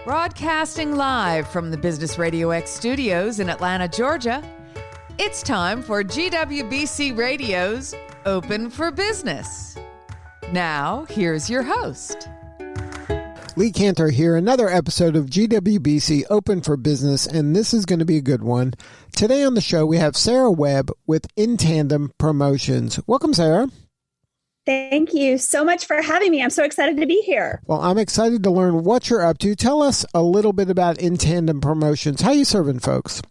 Broadcasting live from the Business RadioX studios in Atlanta, Georgia, it's time for GWBC Radio's Open for Business. Now, here's your host. Lee Cantor here, another episode of GWBC Open for Business, and this is going to be a good one. Today on the show, we have Sara Webb with InTandem Promotions. Welcome, Sara. Thank you so much for having me. I'm so excited to be here. Well, I'm excited to learn what you're up to. Tell us a little bit about InTandem Promotions. How are you serving folks?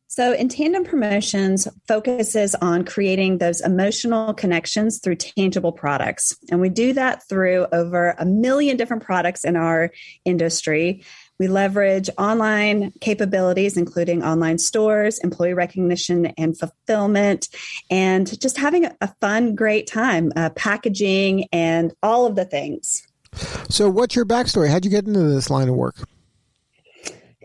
So InTandem Promotions focuses on creating those emotional connections through tangible products. And we do that through over 1 million different products in our industry. We leverage online capabilities, including online stores, employee recognition and fulfillment, and just having a fun, great time, packaging and all of the things. So what's your backstory? How'd you get into this line of work?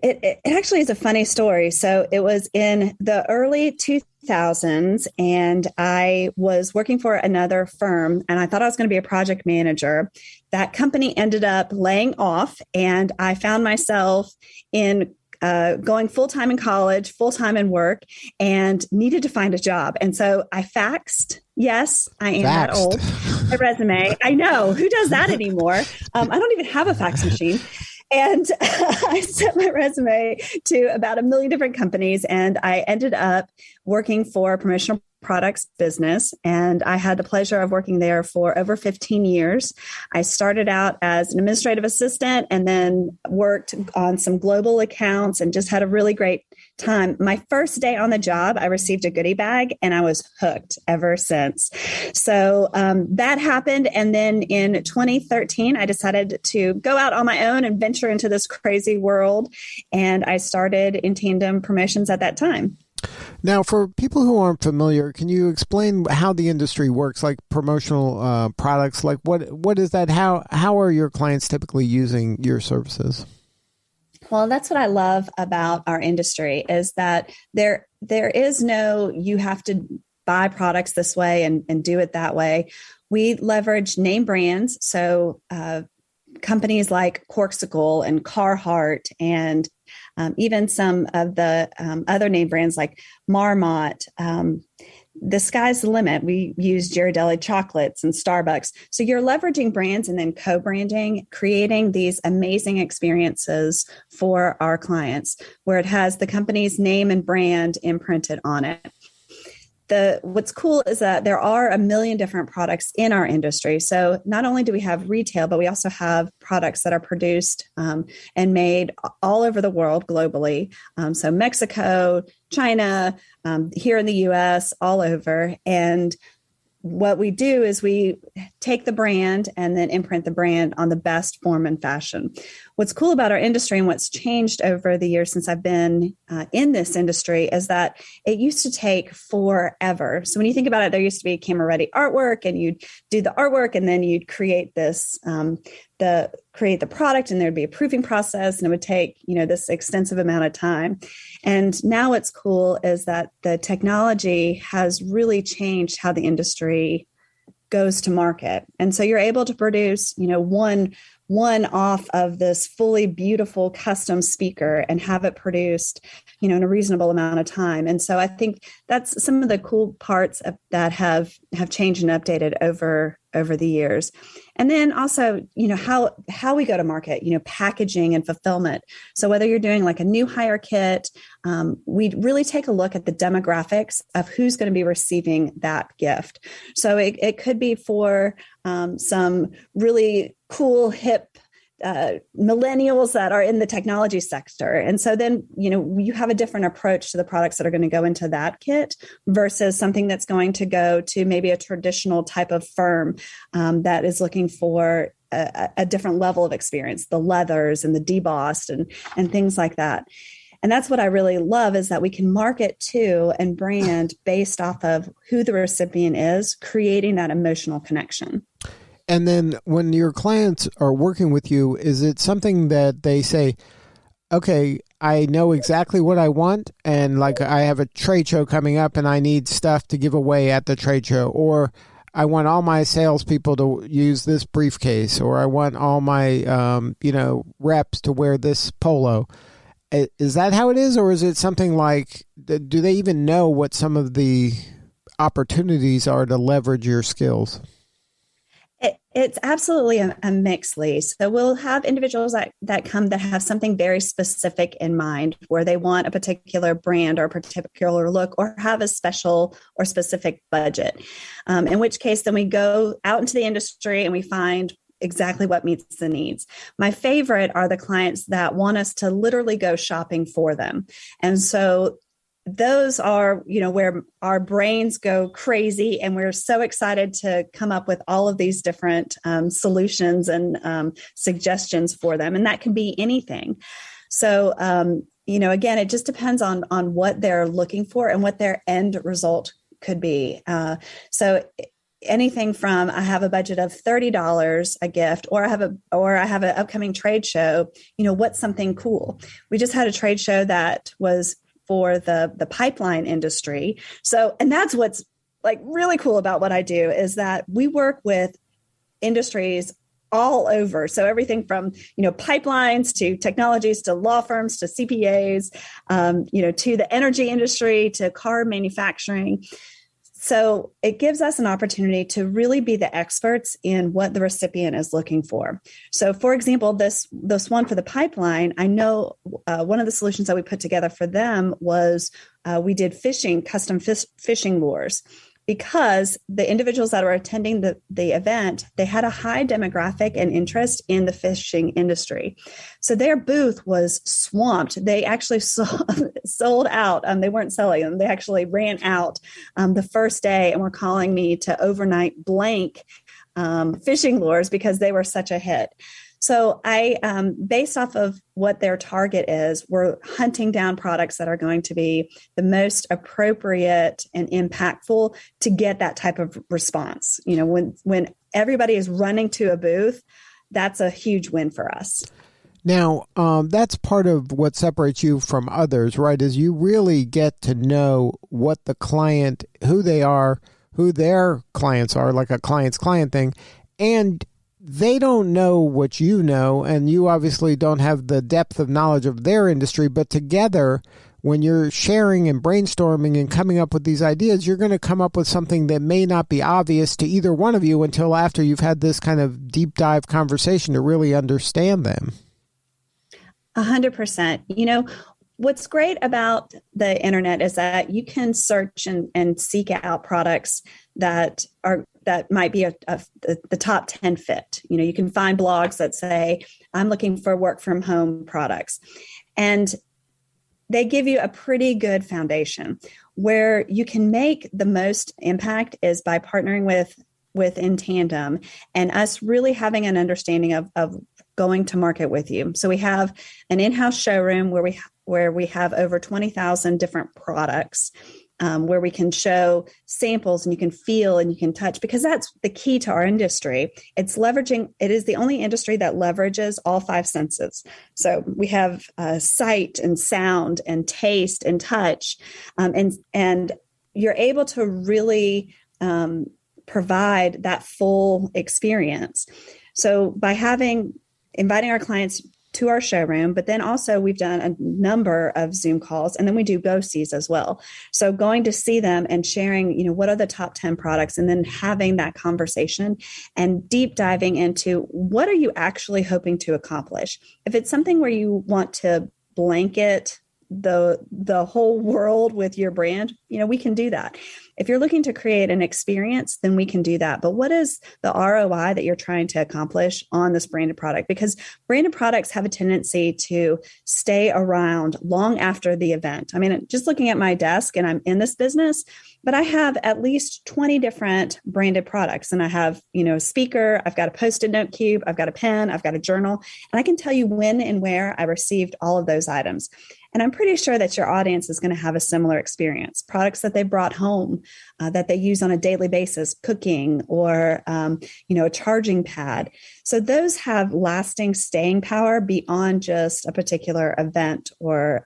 It actually is a funny story. So it was in the early 2000s, and I was working for another firm, and I thought I was going to be a project manager. That company ended up laying off, and I found myself in going full-time in college, full-time in work, and needed to find a job. And so I faxed. Yes, I am that old. My resume. I know. Who does that anymore? I don't even have a fax machine. And I sent my resume to about 1 million different companies, and I ended up working for a promotional products business. And I had the pleasure of working there for over 15 years. I started out as an administrative assistant and then worked on some global accounts and just had a really great time. My first day on the job, I received a goodie bag and I was hooked ever since. So that happened. And then in 2013, I decided to go out on my own and venture into this crazy world. And I started InTandem Promotions at that time. Now, for people who aren't familiar, can you explain how the industry works, like promotional products? Like what is that? How are your clients typically using your services? Well, that's what I love about our industry is that there is no, you have to buy products this way and do it that way. We leverage name brands. So companies like Corksicle and Carhartt and even some of the other name brands like Marmot. The sky's the limit. We use Ghirardelli chocolates and Starbucks. So you're leveraging brands and then co-branding, creating these amazing experiences for our clients where it has the company's name and brand imprinted on it. What's cool is that there are 1 million different products in our industry. So not only do we have retail, but we also have products that are produced and made all over the world globally. So Mexico, China, here in the US, all over. And what we do is we take the brand and then imprint the brand on the best form and fashion. What's cool about our industry and what's changed over the years since I've been in this industry is that it used to take forever. So when you think about it, there used to be camera ready artwork and you'd do the artwork and then you'd create this, create the product and there'd be a proofing process and it would take, this extensive amount of time. And now what's cool is that the technology has really changed how the industry goes to market. And so you're able to produce, one off of this fully beautiful custom speaker and have it produced, in a reasonable amount of time. And so I think that's some of the cool parts that have changed and updated over the years. And then also, how we go to market, packaging and fulfillment. So whether you're doing like a new hire kit, we really take a look at the demographics of who's going to be receiving that gift. So it could be for some really cool, hip millennials that are in the technology sector. And so then, you have a different approach to the products that are going to go into that kit versus something that's going to go to maybe a traditional type of firm that is looking for a different level of experience, the leathers and the debossed and things like that. And that's what I really love is that we can market to and brand based off of who the recipient is, creating that emotional connection. And then when your clients are working with you, is it something that they say, okay, I know exactly what I want, and like I have a trade show coming up and I need stuff to give away at the trade show, or I want all my salespeople to use this briefcase, or I want all my, reps to wear this polo. Is that how it is? Or is it something like, do they even know what some of the opportunities are to leverage your skills? It's absolutely a mix, Lee. So we'll have individuals that come that have something very specific in mind, where they want a particular brand or a particular look, or have a special or specific budget. In which case, then we go out into the industry and we find exactly what meets the needs. My favorite are the clients that want us to literally go shopping for them. And so those are, where our brains go crazy, and we're so excited to come up with all of these different solutions and suggestions for them. And that can be anything. So, again, it just depends on what they're looking for and what their end result could be. So anything from, I have a budget of $30 a gift, or I have an upcoming trade show, what's something cool? We just had a trade show that was for the pipeline industry. So, and that's what's like really cool about what I do, is that we work with industries all over. So everything from, pipelines to technologies to law firms to CPAs, to the energy industry to car manufacturing. So it gives us an opportunity to really be the experts in what the recipient is looking for. So, for example, this one for the pipeline, I know one of the solutions that we put together for them was we did custom fishing lures, because the individuals that were attending the event, they had a high demographic and interest in the fishing industry. So their booth was swamped. They actually sold out. They weren't selling them. They actually ran out the first day and were calling me to overnight blank fishing lures because they were such a hit. So I, based off of what their target is, we're hunting down products that are going to be the most appropriate and impactful to get that type of response. When everybody is running to a booth, that's a huge win for us. Now, that's part of what separates you from others, right? Is you really get to know what the client, who they are, who their clients are, like a client's client thing, and they don't know what you know, and you obviously don't have the depth of knowledge of their industry, but together, when you're sharing and brainstorming and coming up with these ideas, you're going to come up with something that may not be obvious to either one of you until after you've had this kind of deep dive conversation to really understand them. 100%. What's great about the internet is that you can search and seek out products that might be the top 10 fit. You can find blogs that say, I'm looking for work from home products. And they give you a pretty good foundation. Where you can make the most impact is by partnering with InTandem and us really having an understanding of going to market with you. So we have an in-house showroom where we have over 20,000 different products, where we can show samples and you can feel and you can touch, because that's the key to our industry. It is the only industry that leverages all five senses. So we have sight and sound and taste and touch, and you're able to really provide that full experience. So by inviting our clients to our showroom, but then also we've done a number of Zoom calls, and then we do go-sees as well. So going to see them and sharing, what are the top 10 products, and then having that conversation and deep diving into what are you actually hoping to accomplish. If it's something where you want to blanket the whole world with your brand, we can do that. If you're looking to create an experience, then we can do that. But what is the ROI that you're trying to accomplish on this branded product? Because branded products have a tendency to stay around long after the event. I mean, just looking at my desk, and I'm in this business, but I have at least 20 different branded products. And I have, a speaker, I've got a Post-it note cube, I've got a pen, I've got a journal, and I can tell you when and where I received all of those items. And I'm pretty sure that your audience is going to have a similar experience. Products that they brought home, that they use on a daily basis, cooking, or, a charging pad. So those have lasting staying power beyond just a particular event or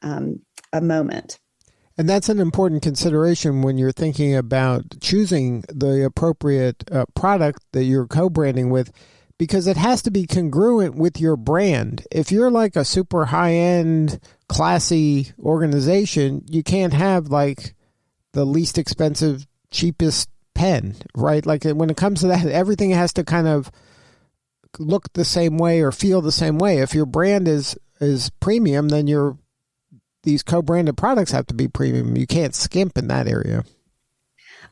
a moment. And that's an important consideration when you're thinking about choosing the appropriate product that you're co-branding with, because it has to be congruent with your brand. If you're like a super high-end, classy organization, you can't have like the least expensive, cheapest pen, right? Like when it comes to that, everything has to kind of look the same way or feel the same way. If your brand is premium, then these co-branded products have to be premium. You can't skimp in that area.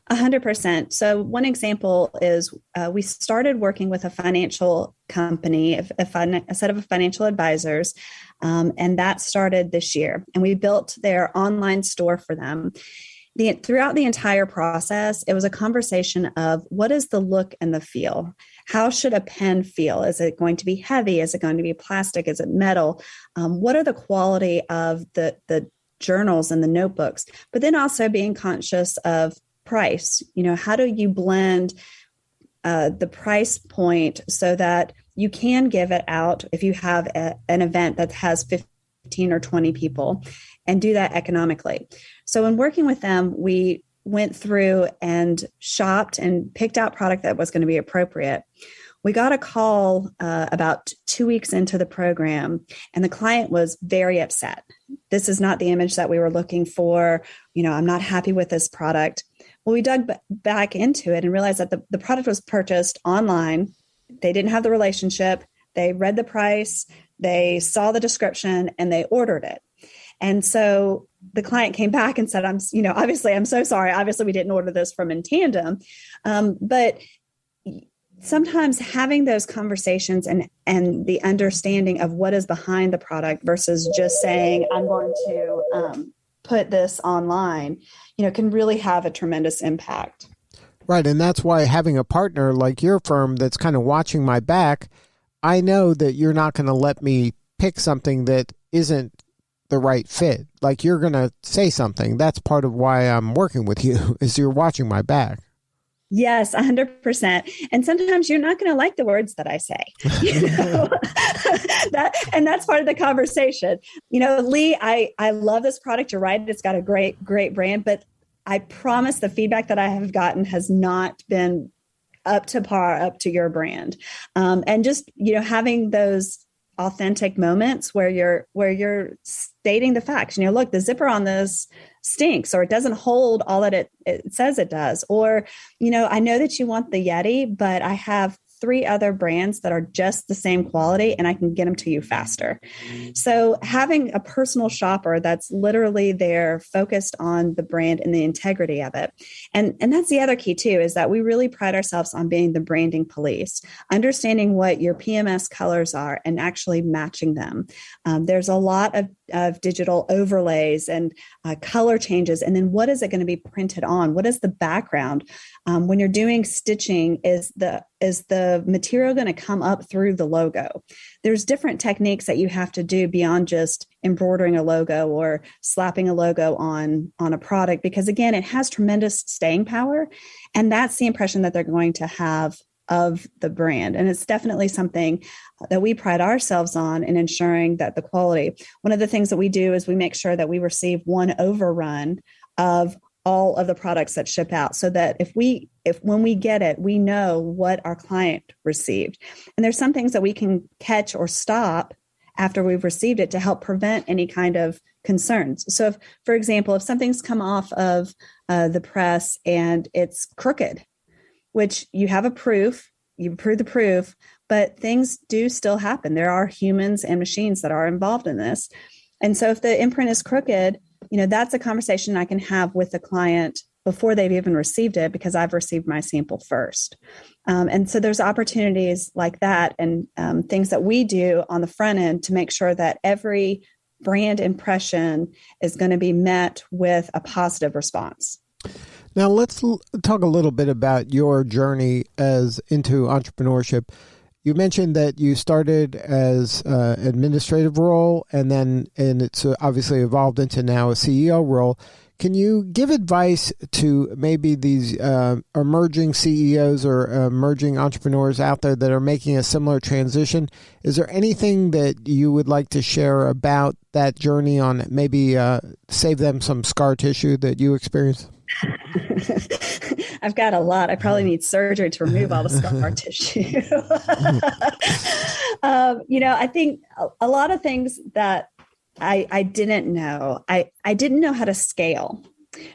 100%. So one example is we started working with a financial company, a set of financial advisors, and that started this year. And we built their online store for them. Throughout the entire process, it was a conversation of what is the look and the feel? How should a pen feel? Is it going to be heavy? Is it going to be plastic? Is it metal? What are the quality of the journals and the notebooks? But then also being conscious of price. How do you blend the price point so that you can give it out if you have an event that has 15 or 20 people, and do that economically? So in working with them, we went through and shopped and picked out product that was going to be appropriate. We got a call about 2 weeks into the program, and the client was very upset. This is not the image that we were looking for. I'm not happy with this product. Well, we dug back into it and realized that the product was purchased online. They didn't have the relationship. They read the price, they saw the description, and they ordered it. And so the client came back and said, obviously, I'm so sorry. Obviously, we didn't order this from InTandem. But sometimes having those conversations and the understanding of what is behind the product versus just saying, I'm going to put this online, can really have a tremendous impact. Right. And that's why having a partner like your firm that's kind of watching my back, I know that you're not going to let me pick something that isn't the right fit. Like you're going to say something. That's part of why I'm working with you, is you're watching my back. Yes, 100%. And sometimes you're not going to like the words that I say. And that's part of the conversation. Lee, I love this product. You're right. It's got a great brand, but I promise the feedback that I have gotten has not been up to par, up to your brand. And just, having those authentic moments where you're stating the facts. Look, the zipper on this stinks, or it doesn't hold all that it says it does. Or, I know that you want the Yeti, but I have 3 other brands that are just the same quality and I can get them to you faster. So having a personal shopper that's literally there focused on the brand and the integrity of it. And that's the other key too, is that we really pride ourselves on being the branding police, understanding what your PMS colors are and actually matching them. There's a lot of digital overlays and color changes. And then what is it going to be printed on? What is the background? When you're doing stitching, is the material going to come up through the logo? There's different techniques that you have to do beyond just embroidering a logo or slapping a logo on a product, because again, it has tremendous staying power. And that's the impression that they're going to have of the brand. And it's definitely something that we pride ourselves on in ensuring that the quality. One of the things that we do is we make sure that we receive one overrun of all of the products that ship out, so that if when we get it, we know what our client received. And there's some things that we can catch or stop after we've received it to help prevent any kind of concerns. So if, for example, if something's come off of the press and it's crooked, which you have a proof, you prove the proof, but things do still happen. There are humans and machines that are involved in this. And so if the imprint is crooked, that's a conversation I can have with the client before they've even received it, because I've received my sample first. And so there's opportunities like that and things that we do on the front end to make sure that every brand impression is going to be met with a positive response. Now let's talk a little bit about your journey into entrepreneurship. You mentioned that you started as an administrative role and it's obviously evolved into now a CEO role. Can you give advice to maybe these emerging CEOs or emerging entrepreneurs out there that are making a similar transition? Is there anything that you would like to share about that journey on maybe save them some scar tissue that you experienced? I've got a lot. I probably need surgery to remove all the scar tissue. I think a lot of things that I didn't know. I didn't know how to scale.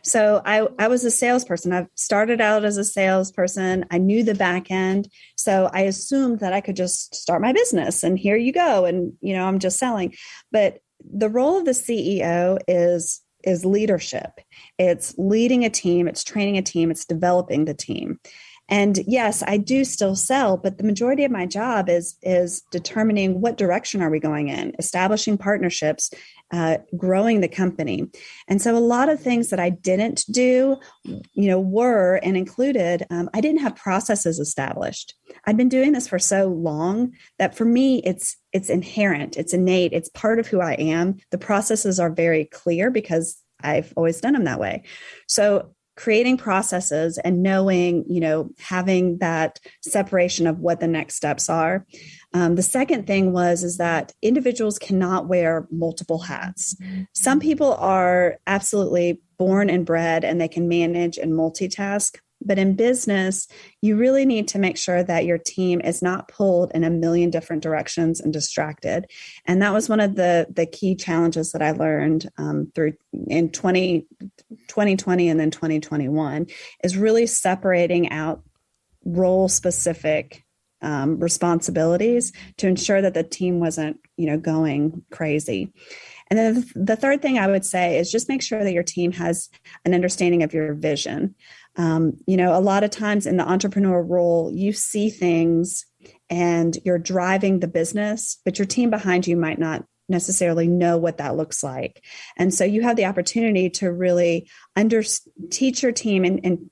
So I was a salesperson. I started out as a salesperson. I knew the back end. So I assumed that I could just start my business and here you go. And, I'm just selling. But the role of the CEO is leadership. It's leading a team. It's training a team. It's developing the team. And yes, I do still sell, but the majority of my job is determining what direction are we going in, establishing partnerships, growing the company. And so a lot of things that I didn't do, were and included, I didn't have processes established. I've been doing this for so long that for me, it's inherent, it's innate, it's part of who I am. The processes are very clear because I've always done them that way. So creating processes and knowing, having that separation of what the next steps are. The second thing is that individuals cannot wear multiple hats. Some people are absolutely born and bred and they can manage and multitask. But in business, you really need to make sure that your team is not pulled in a million different directions and distracted. And that was one of the key challenges that I learned through in 2020 and then 2021 is really separating out role-specific responsibilities to ensure that the team wasn't, going crazy. And then the third thing I would say is just make sure that your team has an understanding of your vision. A lot of times in the entrepreneur role, you see things and you're driving the business, but your team behind you might not necessarily know what that looks like. And so you have the opportunity to really teach your team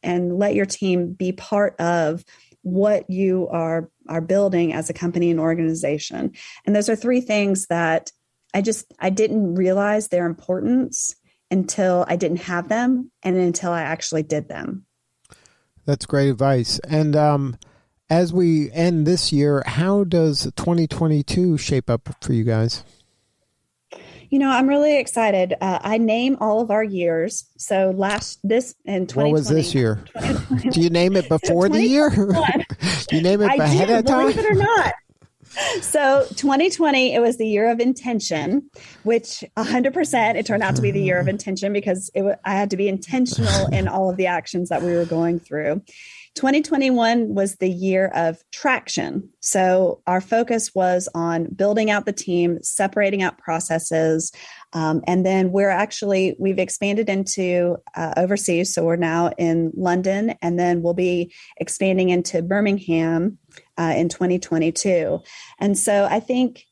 and let your team be part of what you are building as a company and organization. And those are three things that I didn't realize their importance until I didn't have them and until I actually did them. That's great advice. And as we end this year, how does 2022 shape up for you guys? I'm really excied. I name all of our years. So this in 2020. What was this year? Do you name it before the year? Do you name it ahead of time? Believe it or not. So 2020, it was the year of intention, which 100%, it turned out to be the year of intention because I had to be intentional in all of the actions that we were going through. 2021 was the year of traction. So our focus was on building out the team, separating out processes. And then we've expanded into overseas. So we're now in London, and then we'll be expanding into Birmingham in 2022. And so I think,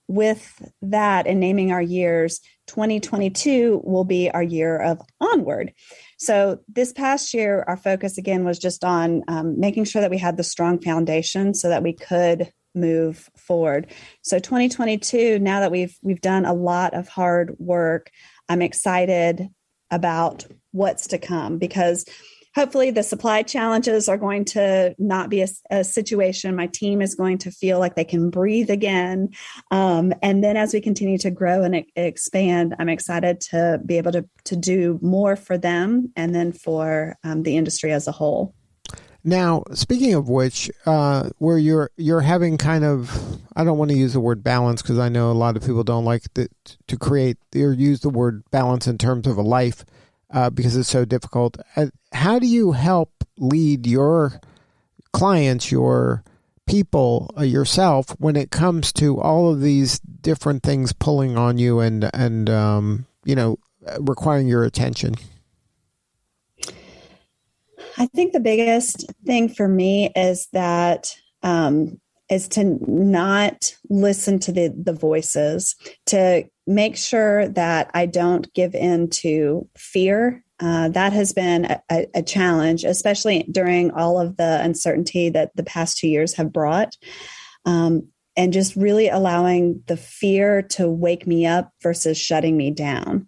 with that and naming our years, 2022 will be our year of onward. So this past year, our focus again was just on making sure that we had the strong foundation so that we could move forward. So 2022, now that we've done a lot of hard work, I'm excited about what's to come because hopefully the supply challenges are going to not be a situation. My team is going to feel like they can breathe again. And then as we continue to grow and expand, I'm excited to be able to do more for them and then for the industry as a whole. Now, speaking of which, where you're having kind of, I don't want to use the word balance because I know a lot of people don't like to create or use the word balance in terms of a life because it's so difficult. How do you help lead your clients, your people, yourself when it comes to all of these different things pulling on you and requiring your attention? I think the biggest thing for me is that is to not listen to the voices, to make sure that I don't give in to fear. That has been a challenge, especially during all of the uncertainty that the past 2 years have brought. And just really allowing the fear to wake me up versus shutting me down.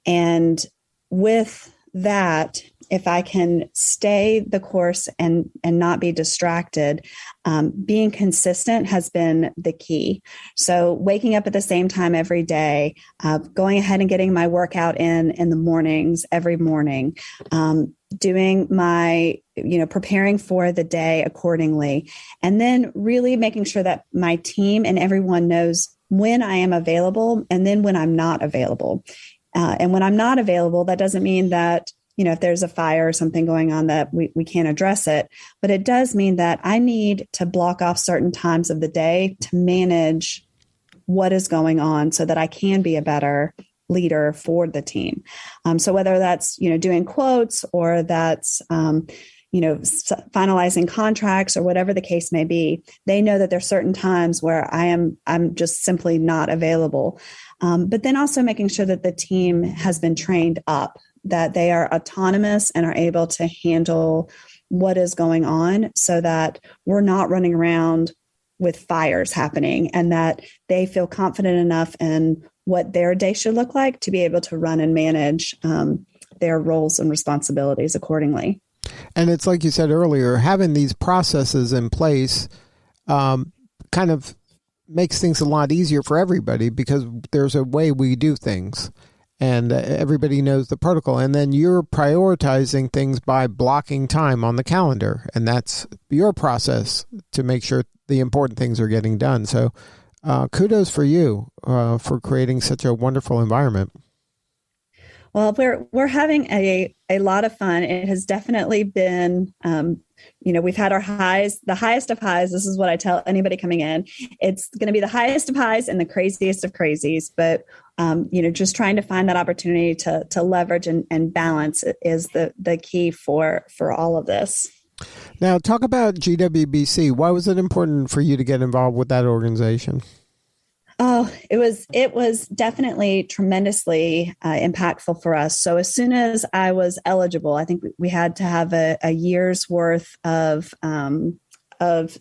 And with that, if I can stay the course and not be distracted, being consistent has been the key. So waking up at the same time every day, going ahead and getting my workout in the mornings, every morning, doing my, preparing for the day accordingly, and then really making sure that my team and everyone knows when I am available and then when I'm not available. And when I'm not available, that doesn't mean that, if there's a fire or something going on that we can't address it, but it does mean that I need to block off certain times of the day to manage what is going on so that I can be a better leader for the team. So whether that's, doing quotes or that's, finalizing contracts or whatever the case may be, they know that there's certain times where I'm just simply not available. But then also making sure that the team has been trained up, that they are autonomous and are able to handle what is going on so that we're not running around with fires happening, and that they feel confident enough in what their day should look like to be able to run and manage their roles and responsibilities accordingly. And it's like you said earlier, having these processes in place kind of makes things a lot easier for everybody because there's a way we do things and everybody knows the protocol. And then you're prioritizing things by blocking time on the calendar. And that's your process to make sure the important things are getting done. So kudos for you for creating such a wonderful environment. Well, we're having a lot of fun. It has definitely been, we've had our highs, the highest of highs. This is what I tell anybody coming in. It's going to be the highest of highs and the craziest of crazies. But, just trying to find that opportunity to leverage and balance is the key for all of this. Now, talk about GWBC. Why was it important for you to get involved with that organization? Oh, it was definitely tremendously impactful for us. So as soon as I was eligible, I think we had to have a year's worth of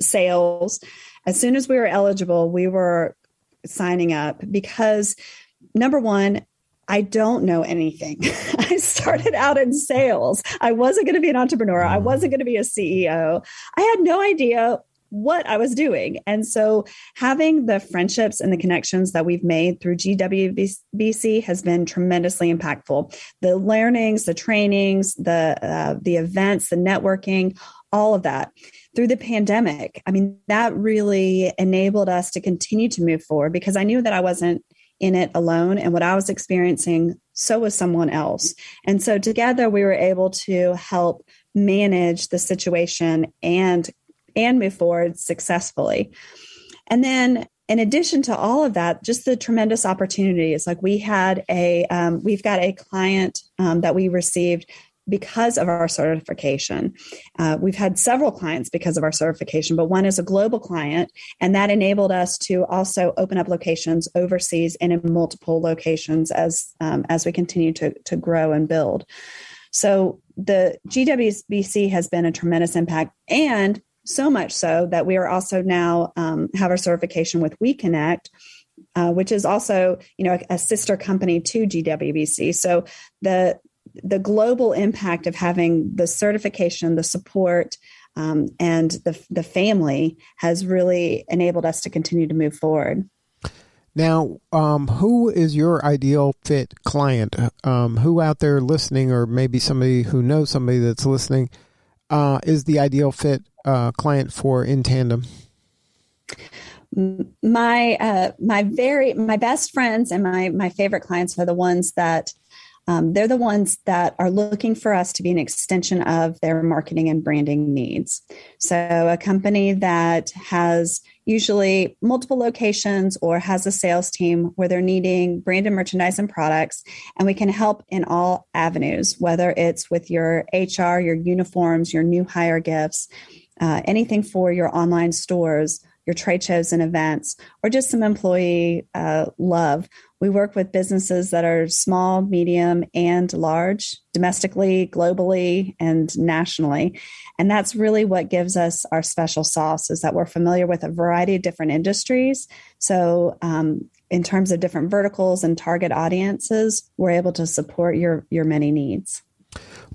sales. As soon as we were eligible, we were signing up because, number one, I don't know anything. I started out in sales. I wasn't going to be an entrepreneur. I wasn't going to be a CEO. I had no idea what I was doing. And so having the friendships and the connections that we've made through GWBC has been tremendously impactful. The learnings, the trainings, the events, the networking, all of that. Through the pandemic, that really enabled us to continue to move forward because I knew that I wasn't in it alone, and what I was experiencing, so was someone else. And so together we were able to help manage the situation and move forward successfully. And then in addition to all of that, just the tremendous opportunities, like we've got a client that we received because of our certification. We've had several clients because of our certification, but one is a global client, and that enabled us to also open up locations overseas and in multiple locations as we continue to grow and build. So the GWBC has been a tremendous impact, and so much so that we are also now have our certification with WeConnect, which is also a sister company to GWBC. So the global impact of having the certification, the support, and the family has really enabled us to continue to move forward. Now, who is your ideal fit client? Who out there listening, or maybe somebody who knows somebody that's listening, is the ideal fit client for InTandem? My best friends and my favorite clients are the ones that they're the ones that are looking for us to be an extension of their marketing and branding needs. So a company that has usually multiple locations or has a sales team where they're needing branded merchandise and products, and we can help in all avenues, whether it's with your HR, your uniforms, your new hire gifts, anything for your online stores, your trade shows and events, or just some employee love. We work with businesses that are small, medium, and large, domestically, globally, and nationally. And that's really what gives us our special sauce, is that we're familiar with a variety of different industries. So in terms of different verticals and target audiences, we're able to support your many needs.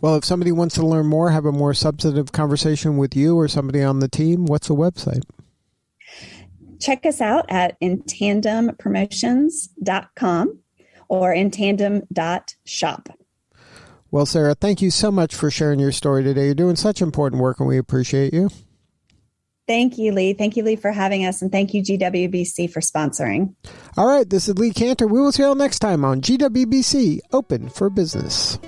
Well, if somebody wants to learn more, have a more substantive conversation with you or somebody on the team, what's the website? Check us out at InTandemPromotions.com or InTandem.shop. Well, Sara, thank you so much for sharing your story today. You're doing such important work, and we appreciate you. Thank you, Lee. Thank you, Lee, for having us, and thank you, GWBC, for sponsoring. All right, this is Lee Cantor. We will see you all next time on GWBC Open for Business.